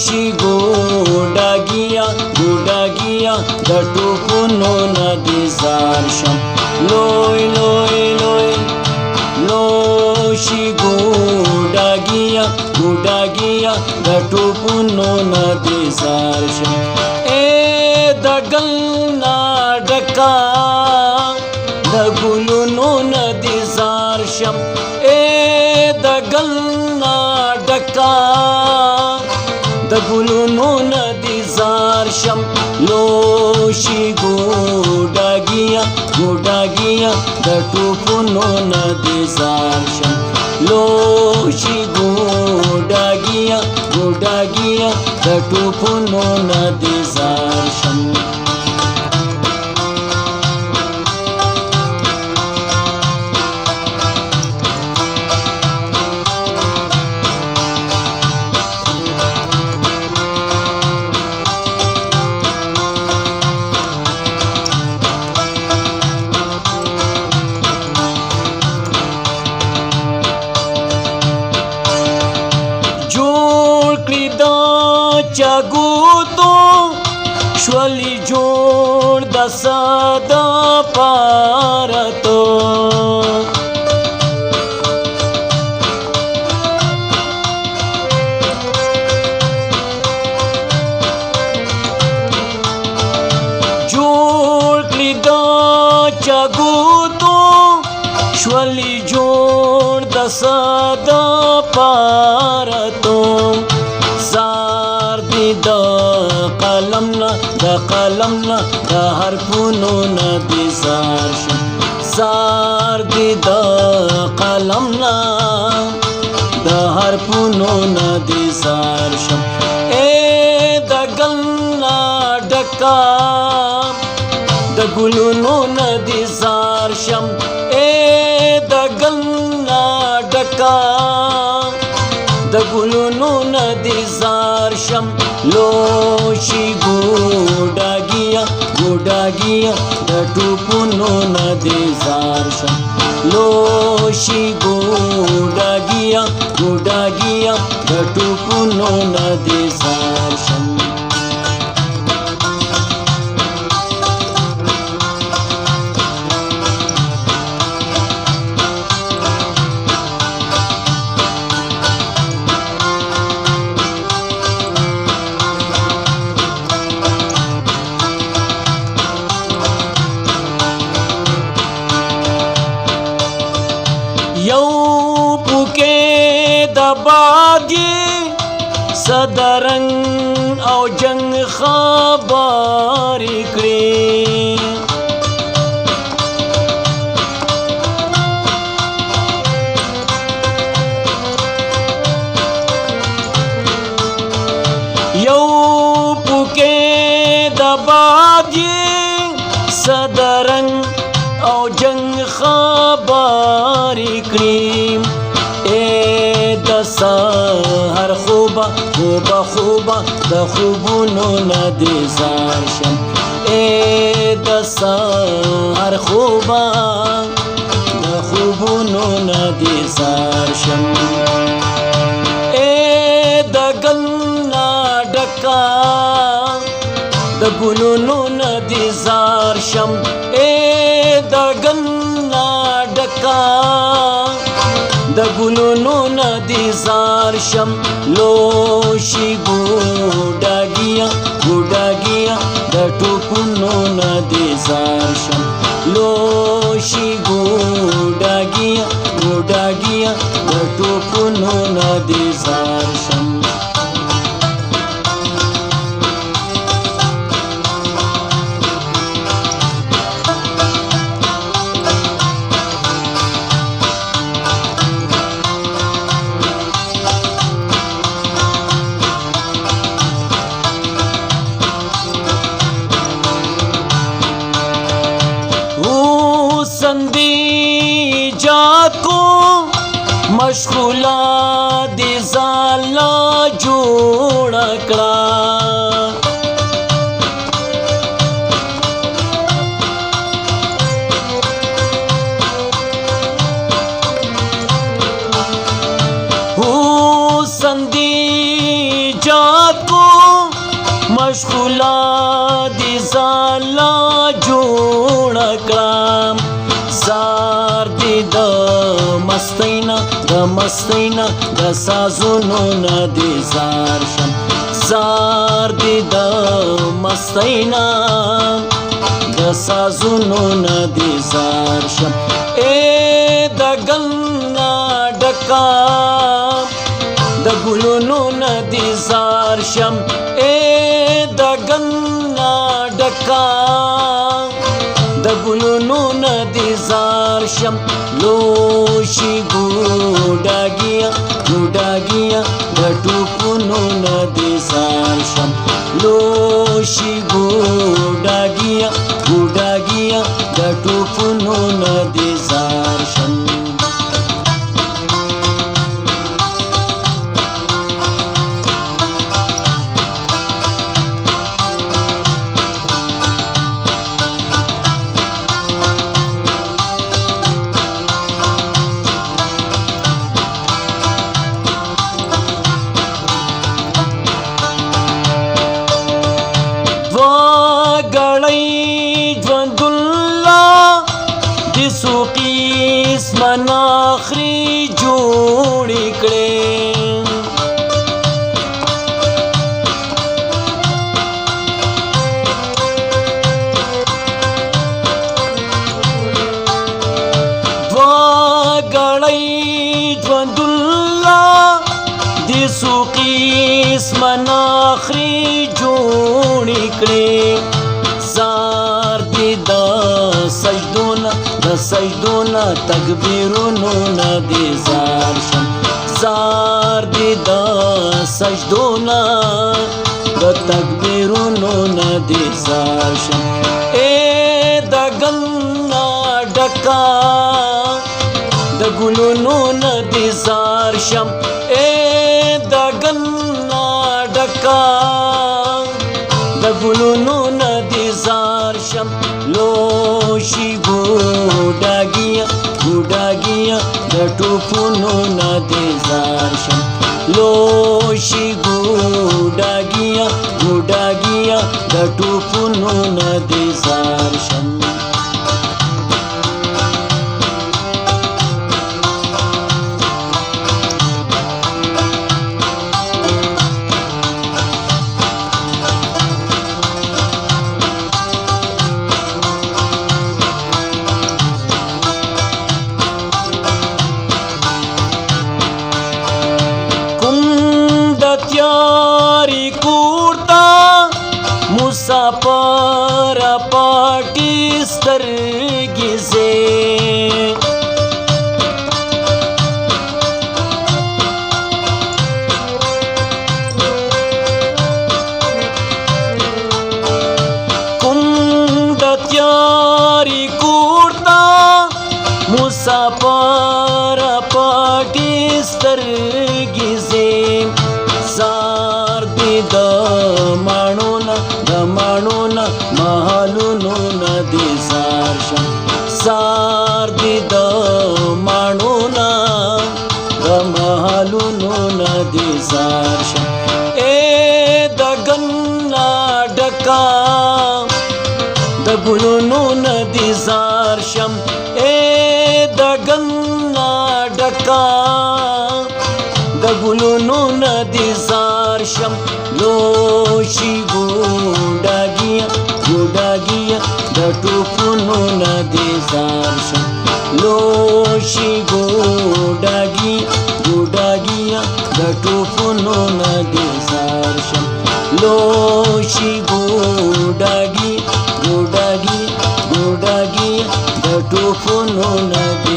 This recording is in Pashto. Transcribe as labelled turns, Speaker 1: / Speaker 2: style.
Speaker 1: شي ګوډاګیا ګوډاګیا د ټوپونو نه دې زار شم لوی لوی لوی لوشي ګوډاګیا ګوډاګیا د ټوپونو نه دې زار شم د ګل نه ډکا د ګلونو نه دې زار شم د ګل نه ډکا د ګلونو نه دې زار شم لوشي ګوډاګیا ګوډاګیا د ټوپونو نه دې زار شم لوشي ګوډاګیا ګوډاګیا د ټوپونو نه دې زار شم چاګوتو شولي جوړ د ساده پارتو جوړ کړي د چاګوتو شولي جوړ د ساده پارتو د قلم نه د حرفونو نه دې زار شم زار دې د قلم نه د حرفونو نه دې زار شم د ګل نه ډکا د ګلونو نه دې زار شم د ګل نه ډکا د ګلونو نه دې زار شم لوشي ګوډاګیا ګوډاګیا د ټوپونو نه دې زار شم لوشي ګوډاګیا ګوډاګیا د ټوپونو نه دې زار شم یو پوکې د باغي صدرنګ او جنگ خبر کړي یو پوکې د باغي صدرنګ او جنگ خبر کړي د سحر خوبه خوبه خوبه د خوبونو نه دې زار شم د سحر خوبه د خوبونو نه دې زار شم د ګل نه ډکا د ګلونو نه دې زار شم د ګل نه ډکا د ګلونو نه دې زار شم لوشي ګوډاګیا ګوډاګیا د ټوپونو نه دې زار شم لوشي ګوډاګیا ګوډاګیا د ټوپونو نه دې زار شم مشغولا دې ځاله جوړ کړه حسن دی جات کو مشغولا دی زالا جوړ کړم زار دی د مستینا د سازونو نه دی زار شم زار دی د مستینا د سازونو نه دی زار شم د ګلنا ډکا د ګلونو نه دی زار شم د ګلنا ډکا د ګلونو نه دی زار شم لوشي ګوډاګیا د ټوپونو نه دی زار شم لوشي ګوډاګیا د ټوپونو نه دی زار شم مناخری جوړی کړې دوا غړی ژوند الله دې سو قسم مناخری جوړی کړې زار دې د سجدونا تکبیرونو نه دی زار شم زار دی د سجدونا د تکبیرونو نه دی زار شم د ګلنا ډکا د ګلونو نه دی زار شم د ګلنا ډکا د ګلونو نه دی زار شم لوشي ګوډاګیا د ټوپونو نه دی زار شم لوشي ګوډاګیا د ټوپونو نه دی زار شم تیاری کورتا مسافر پاټی سترګې زه کوم د تیاری کورتا مسافر پاټی سترګې زه زار دی د مانونا محلونو نه دی زار شم زار دی د مانونا محلونو نه دی زار شم د ګلنا ډکا د ګلونو نه دی زار شم د ګلنا ډکا د ګلونو نه دی زار شم لوشي ګوډاګیا د ټوپونو نه دی زار شم لوشي ګوډاګیا د ټوپونو نه دی زار شم لوشي ګوډاګیا د ټوپونو نه دی